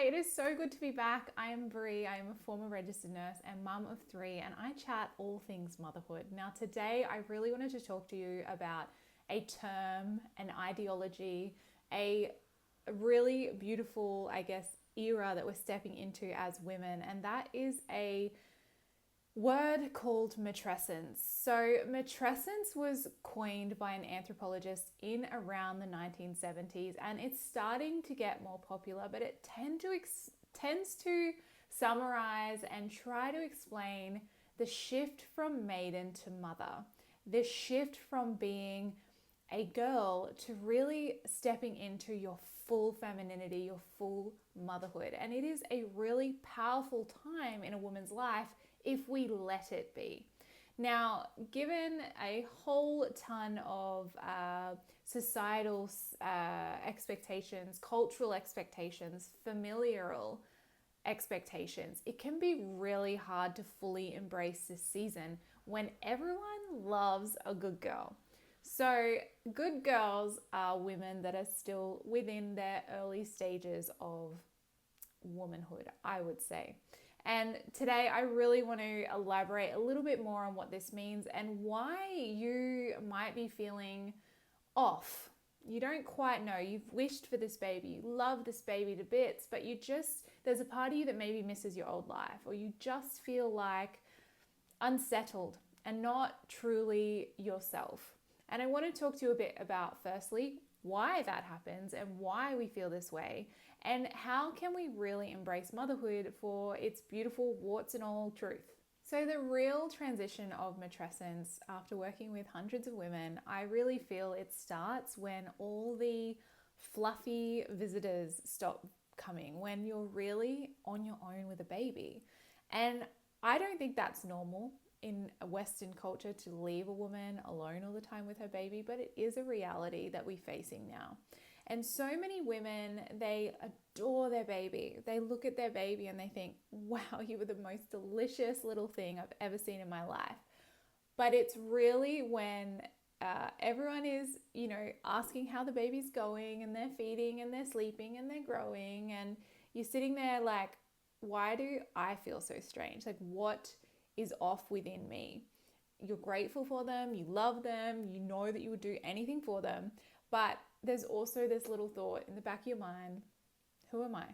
Hi, it is so good to be back. I am Bree. I am a former registered nurse and mum of three, and I chat all things motherhood. Now, today I really wanted to talk to you about a term, an ideology, a really beautiful, era that we're stepping into as women, and that is a word called matrescence. So, matrescence was coined by an anthropologist in around the 1970s, and it's starting to get more popular, but it tends to summarize and try to explain the shift from maiden to mother, the shift from being a girl to really stepping into your full femininity, your full motherhood. And it is a really powerful time in a woman's life if we let it be. Now, given a whole ton of societal expectations, cultural expectations, familial expectations, it can be really hard to fully embrace this season when everyone loves a good girl. So, good girls are women that are still within their early stages of womanhood, I would say. And today I really want to elaborate a little bit more on what this means and why you might be feeling off. You don't quite know. You've wished for this baby. You love this baby to bits, but there's a part of you that maybe misses your old life, or you just feel like unsettled and not truly yourself. And I want to talk to you a bit about, firstly, why that happens and why we feel this way, and how can we really embrace motherhood for its beautiful warts and all truth. So the real transition of matrescence, after working with hundreds of women, I really feel it starts when all the fluffy visitors stop coming, when you're really on your own with a baby. And I don't think that's normal in a Western culture to leave a woman alone all the time with her baby, but it is a reality that we're facing now. And so many women, they adore their baby. They look at their baby and they think, wow, you were the most delicious little thing I've ever seen in my life. But it's really when everyone is, asking how the baby's going, and they're feeding and they're sleeping and they're growing, and you're sitting there like, why do I feel so strange? Like, what is off within me? You're grateful for them, you love them, you know that you would do anything for them, but there's also this little thought in the back of your mind, who am I?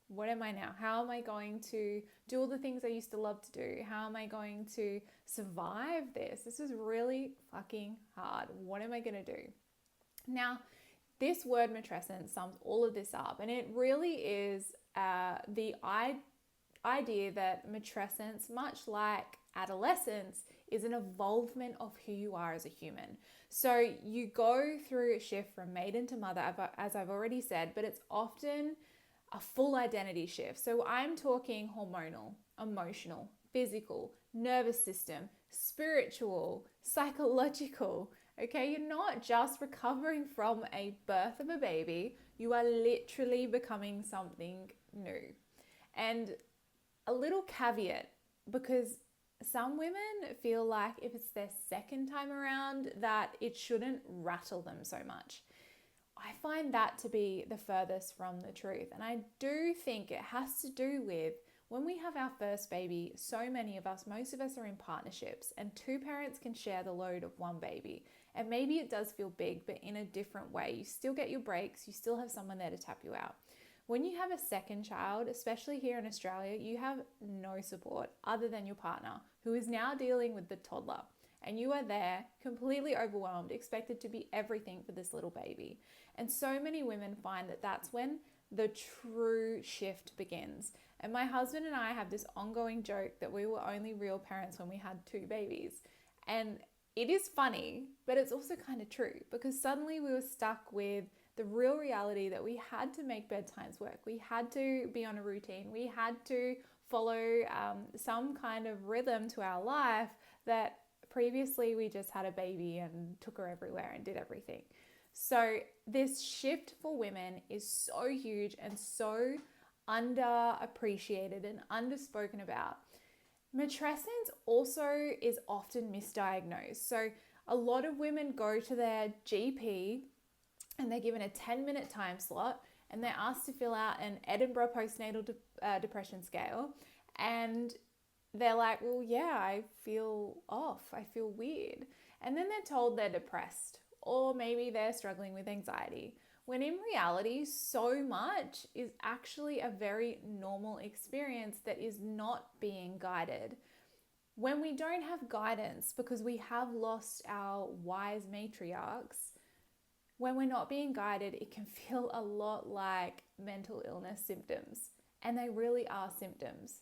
What am I now? How am I going to do all the things I used to love to do? How am I going to survive this? This is really fucking hard. What am I going to do? Now, this word matrescence sums all of this up, and it really is the idea that matrescence, much like adolescence, is an evolvement of who you are as a human. So you go through a shift from maiden to mother, as I've already said, but it's often a full identity shift. So I'm talking hormonal, emotional, physical, nervous system, spiritual, psychological. Okay, you're not just recovering from a birth of a baby, you are literally becoming something new. And a little caveat, because some women feel like if it's their second time around that it shouldn't rattle them so much. I find that to be the furthest from the truth. And I do think it has to do with when we have our first baby, so many of us, most of us are in partnerships, and two parents can share the load of one baby. And maybe it does feel big, but in a different way. You still get your breaks, you still have someone there to tap you out. When you have a second child, especially here in Australia, you have no support other than your partner, who is now dealing with the toddler. And you are there, completely overwhelmed, expected to be everything for this little baby. And so many women find that that's when the true shift begins. And my husband and I have this ongoing joke that we were only real parents when we had two babies. And it is funny, but it's also kind of true, because suddenly we were stuck with the real reality that we had to make bedtimes work. We had to be on a routine. We had to follow some kind of rhythm to our life that previously we just had a baby and took her everywhere and did everything. So this shift for women is so huge and so underappreciated and underspoken about. Matrescence also is often misdiagnosed. So a lot of women go to their GP and they're given a 10-minute time slot, and they're asked to fill out an Edinburgh postnatal depression scale, and they're like, well, yeah, I feel off, I feel weird. And then they're told they're depressed, or maybe they're struggling with anxiety, when in reality, so much is actually a very normal experience that is not being guided. When we don't have guidance because we have lost our wise matriarchs, when we're not being guided, it can feel a lot like mental illness symptoms, and they really are symptoms.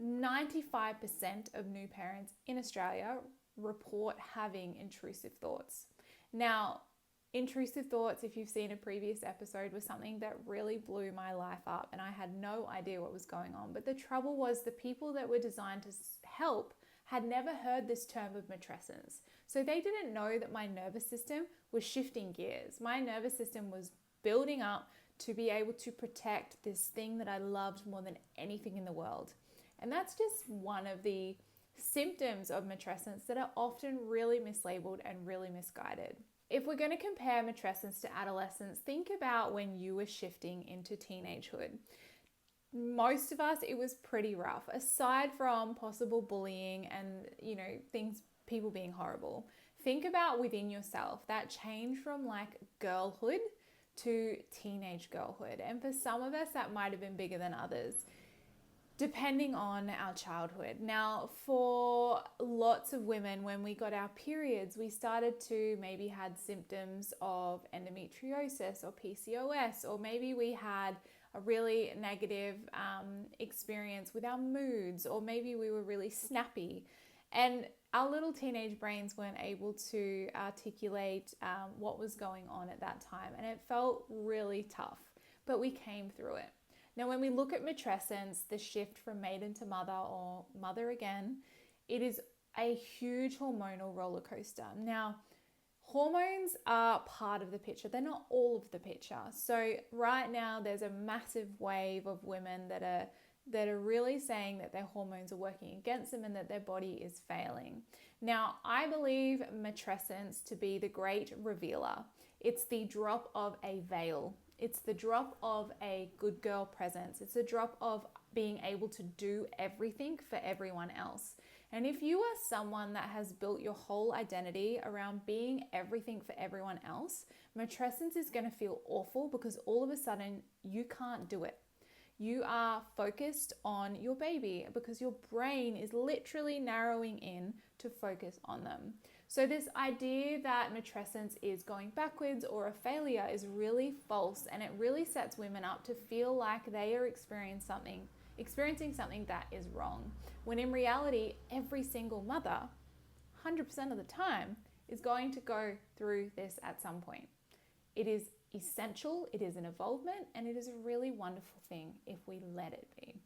95% of new parents in Australia report having intrusive thoughts. Now, intrusive thoughts, if you've seen a previous episode, was something that really blew my life up, and I had no idea what was going on. But the trouble was, the people that were designed to help had never heard this term of matrescence. So they didn't know that my nervous system was shifting gears. My nervous system was building up to be able to protect this thing that I loved more than anything in the world. And that's just one of the symptoms of matrescence that are often really mislabeled and really misguided. If we're going to compare matrescence to adolescence, think about when you were shifting into teenagehood. Most of us, it was pretty rough, aside from possible bullying and, things, people being horrible. Think about within yourself, that change from like girlhood to teenage girlhood. And for some of us, that might have been bigger than others, depending on our childhood. Now, for lots of women, when we got our periods, we started to maybe had symptoms of endometriosis or PCOS, or maybe we had a really negative experience with our moods, or maybe we were really snappy. And our little teenage brains weren't able to articulate what was going on at that time. And it felt really tough, but we came through it. Now, when we look at matrescence, the shift from maiden to mother or mother again, it is a huge hormonal roller coaster. Now, hormones are part of the picture. They're not all of the picture. So right now, there's a massive wave of women that are really saying that their hormones are working against them and that their body is failing. Now, I believe matrescence to be the great revealer. It's the drop of a veil. It's the drop of a good girl presence. It's a drop of being able to do everything for everyone else. And if you are someone that has built your whole identity around being everything for everyone else, matrescence is going to feel awful because all of a sudden you can't do it. You are focused on your baby because your brain is literally narrowing in to focus on them. So this idea that matrescence is going backwards or a failure is really false, and it really sets women up to feel like they are experiencing something that is wrong. When in reality, every single mother, 100% of the time, is going to go through this at some point. It is essential, it is an involvement, and it is a really wonderful thing if we let it be.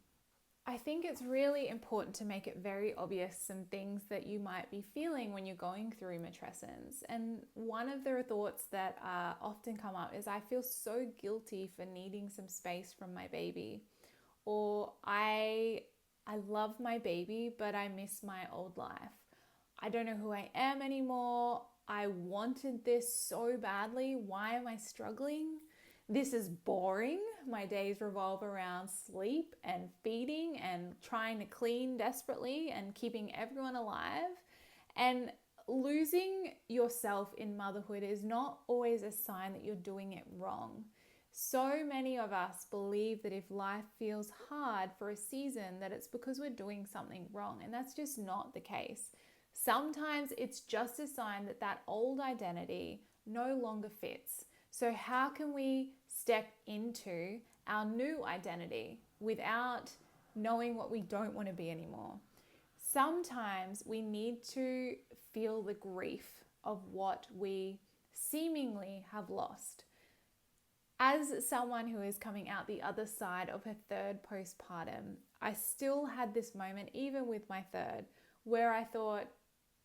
I think it's really important to make it very obvious some things that you might be feeling when you're going through matrescence. And one of the thoughts that often come up is, I feel so guilty for needing some space from my baby. Or I love my baby, but I miss my old life. I don't know who I am anymore. I wanted this so badly. Why am I struggling? This is boring. My days revolve around sleep and feeding and trying to clean desperately and keeping everyone alive. And losing yourself in motherhood is not always a sign that you're doing it wrong. So many of us believe that if life feels hard for a season, that it's because we're doing something wrong. And that's just not the case. Sometimes it's just a sign that that old identity no longer fits. So how can we step into our new identity without knowing what we don't want to be anymore? Sometimes we need to feel the grief of what we seemingly have lost. As someone who is coming out the other side of her third postpartum, I still had this moment, even with my third, where I thought,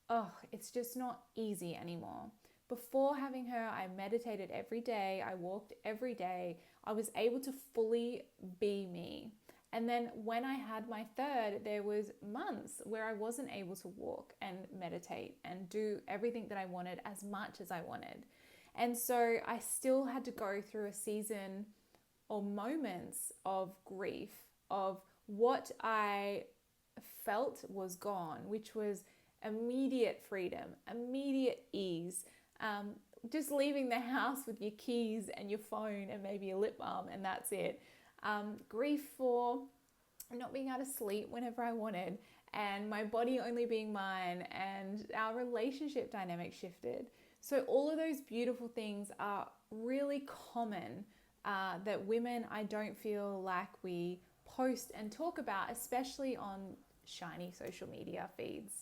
oh, it's just not easy anymore. Before having her, I meditated every day, I walked every day, I was able to fully be me. And then when I had my third, there was months where I wasn't able to walk and meditate and do everything that I wanted as much as I wanted. And so I still had to go through a season or moments of grief, of what I felt was gone, which was immediate freedom, immediate ease, just leaving the house with your keys and your phone and maybe a lip balm, and that's it. Grief for not being able to sleep whenever I wanted, and my body only being mine, and our relationship dynamic shifted. So all of those beautiful things are really common that women, I don't feel like we post and talk about, especially on shiny social media feeds.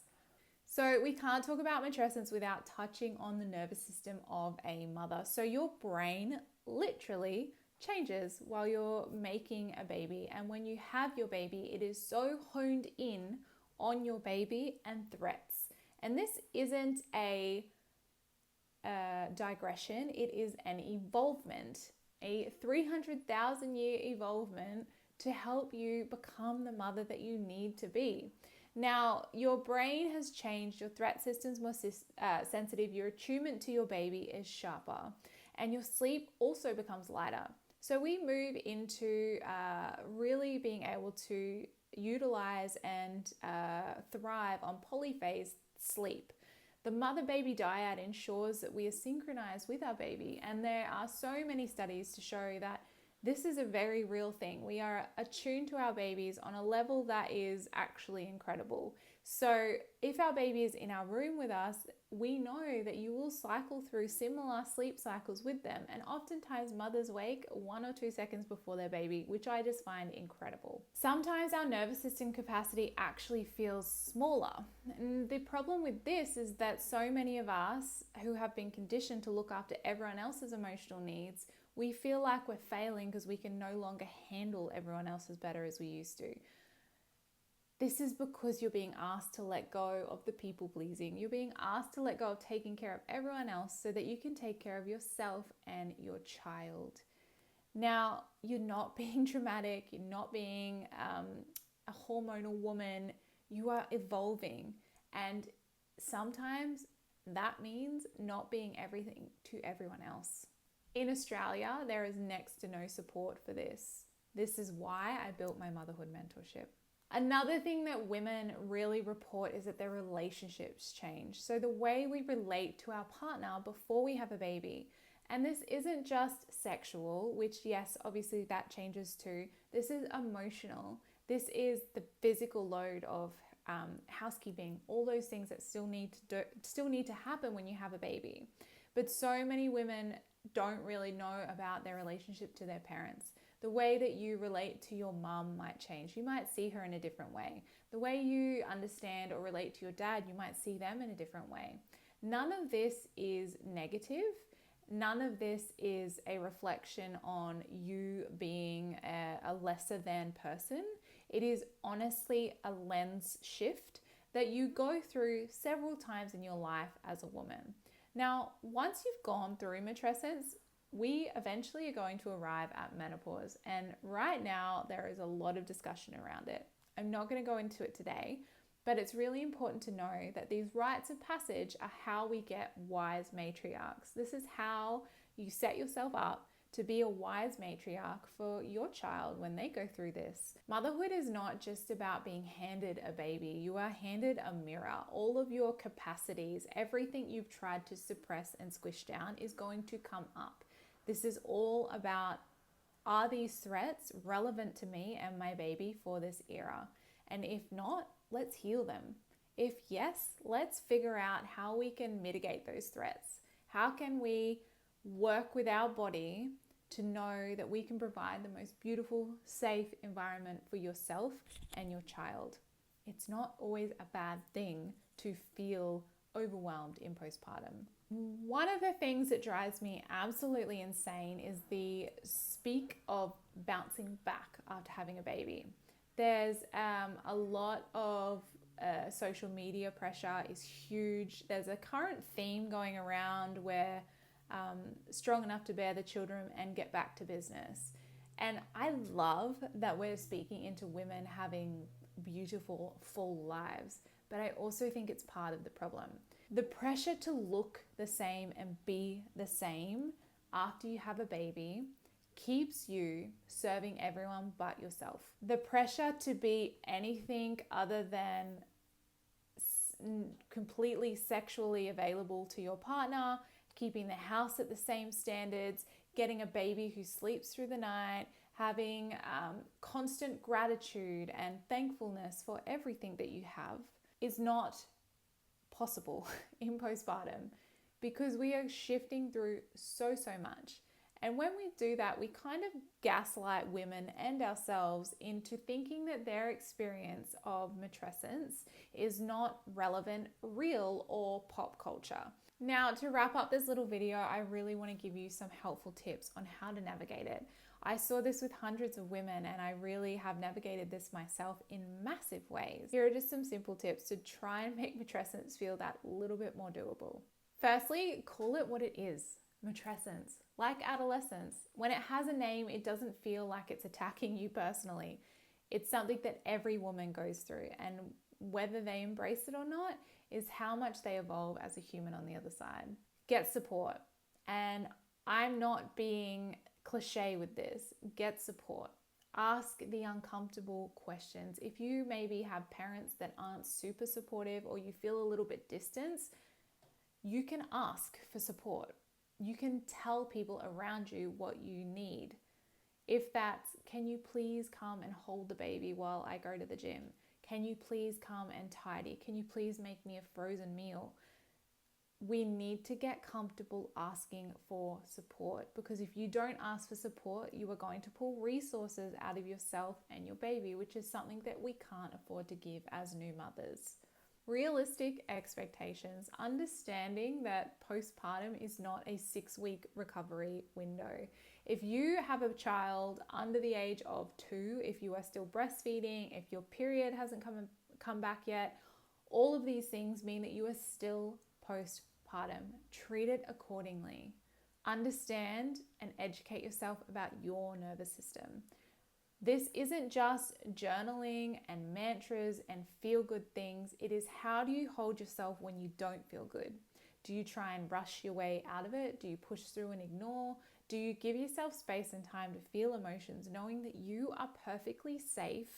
So we can't talk about matrescence without touching on the nervous system of a mother. So your brain literally changes while you're making a baby. And when you have your baby, it is so honed in on your baby and threats. And this isn't a digression, it is an evolvement, a 300,000 year evolvement to help you become the mother that you need to be. Now, your brain has changed, your threat system's more sensitive, your attunement to your baby is sharper, and your sleep also becomes lighter. So we move into really being able to utilize and thrive on polyphase sleep. The mother-baby dyad ensures that we are synchronized with our baby, and there are so many studies to show that this is a very real thing. We are attuned to our babies on a level that is actually incredible. So if our baby is in our room with us, we know that you will cycle through similar sleep cycles with them. And oftentimes mothers wake 1 or 2 seconds before their baby, which I just find incredible. Sometimes our nervous system capacity actually feels smaller. And the problem with this is that so many of us who have been conditioned to look after everyone else's emotional needs, we feel like we're failing because we can no longer handle everyone else's better as we used to. This is because you're being asked to let go of the people pleasing. You're being asked to let go of taking care of everyone else so that you can take care of yourself and your child. Now, you're not being dramatic. You're not being a hormonal woman. You are evolving. And sometimes that means not being everything to everyone else. In Australia, there is next to no support for this. This is why I built my motherhood mentorship. Another thing that women really report is that their relationships change. So the way we relate to our partner before we have a baby. And this isn't just sexual, which yes, obviously that changes too. This is emotional. This is the physical load of housekeeping, all those things that still need to happen when you have a baby. But so many women don't really know about their relationship to their parents. The way that you relate to your mum might change. You might see her in a different way. The way you understand or relate to your dad, you might see them in a different way. None of this is negative. None of this is a reflection on you being a lesser than person. It is honestly a lens shift that you go through several times in your life as a woman. Now, once you've gone through matrescence, we eventually are going to arrive at menopause. And right now, there is a lot of discussion around it. I'm not going to go into it today, but it's really important to know that these rites of passage are how we get wise matriarchs. This is how you set yourself up to be a wise matriarch for your child when they go through this. Motherhood is not just about being handed a baby. You are handed a mirror. All of your capacities, everything you've tried to suppress and squish down is going to come up. This is all about, are these threats relevant to me and my baby for this era? And if not, let's heal them. If yes, let's figure out how we can mitigate those threats. How can we work with our body to know that we can provide the most beautiful, safe environment for yourself and your child? It's not always a bad thing to feel overwhelmed in postpartum. One of the things that drives me absolutely insane is the speak of bouncing back after having a baby. There's a lot of social media pressure is huge. There's a current theme going around where strong enough to bear the children and get back to business. And I love that we're speaking into women having beautiful, full lives, but I also think it's part of the problem. The pressure to look the same and be the same after you have a baby keeps you serving everyone but yourself. The pressure to be anything other than completely sexually available to your partner, keeping the house at the same standards, getting a baby who sleeps through the night, having constant gratitude and thankfulness for everything that you have is not possible in postpartum, because we are shifting through so much. And when we do that, we kind of gaslight women and ourselves into thinking that their experience of matrescence is not relevant, real, or pop culture. Now, to wrap up this little video, I really want to give you some helpful tips on how to navigate it. I saw this with hundreds of women, and I really have navigated this myself in massive ways. Here are just some simple tips to try and make matrescence feel that little bit more doable. Firstly, call it what it is. Matrescence, like adolescence. When it has a name, it doesn't feel like it's attacking you personally. It's something that every woman goes through, and whether they embrace it or not is how much they evolve as a human on the other side. Get support. And I'm not being cliche with this. Get support. Ask the uncomfortable questions. If you maybe have parents that aren't super supportive, or you feel a little bit distant, you can ask for support. You can tell people around you what you need. If that's, can you please come and hold the baby while I go to the gym? Can you please come and tidy? Can you please make me a frozen meal? We need to get comfortable asking for support, because if you don't ask for support, you are going to pull resources out of yourself and your baby, which is something that we can't afford to give as new mothers. Realistic expectations, understanding that postpartum is not a 6-week recovery window. If you have a child under the age of 2, if you are still breastfeeding, if your period hasn't come back yet, all of these things mean that you are still postpartum. Treat it accordingly. Understand and educate yourself about your nervous system. This isn't just journaling and mantras and feel-good things. It is, how do you hold yourself when you don't feel good? Do you try and rush your way out of it? Do you push through and ignore? Do you give yourself space and time to feel emotions, knowing that you are perfectly safe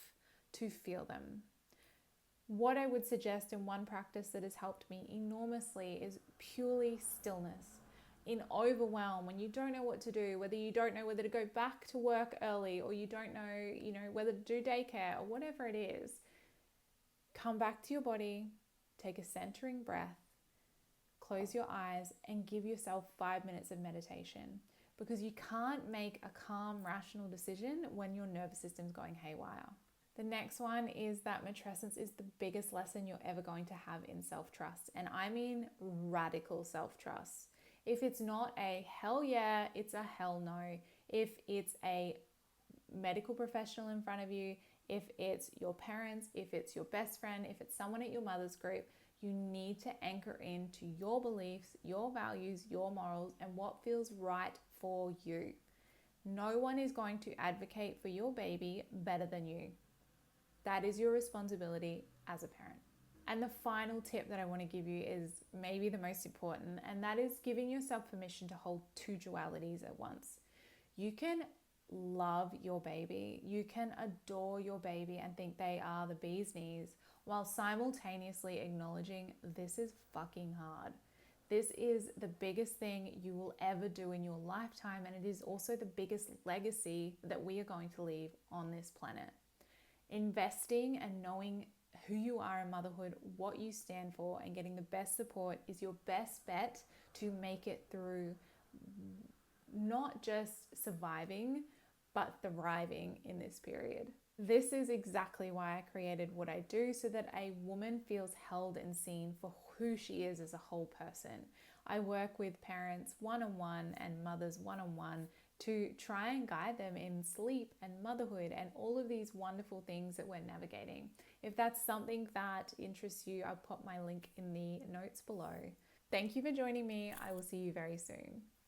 to feel them? What I would suggest, in one practice that has helped me enormously, is purely stillness. In overwhelm, when you don't know what to do, whether you don't know whether to go back to work early, or you don't know, whether to do daycare or whatever it is, come back to your body, take a centering breath, close your eyes, and give yourself 5 minutes of meditation, because you can't make a calm, rational decision when your nervous system's going haywire. The next one is that matrescence is the biggest lesson you're ever going to have in self-trust. And I mean radical self-trust. If it's not a hell yeah, it's a hell no. If it's a medical professional in front of you, if it's your parents, if it's your best friend, if it's someone at your mother's group, you need to anchor into your beliefs, your values, your morals, and what feels right for you. No one is going to advocate for your baby better than you. That is your responsibility as a parent. And the final tip that I want to give you is maybe the most important, and that is giving yourself permission to hold 2 dualities at once. You can love your baby, you can adore your baby and think they are the bee's knees, while simultaneously acknowledging this is fucking hard. This is the biggest thing you will ever do in your lifetime, and it is also the biggest legacy that we are going to leave on this planet. Investing and knowing who you are in motherhood, what you stand for, and getting the best support is your best bet to make it through not just surviving, but thriving in this period. This is exactly why I created what I do, so that a woman feels held and seen for who she is as a whole person. I work with parents one-on-one and mothers one-on-one to try and guide them in sleep and motherhood and all of these wonderful things that we're navigating. If that's something that interests you, I'll put my link in the notes below. Thank you for joining me. I will see you very soon.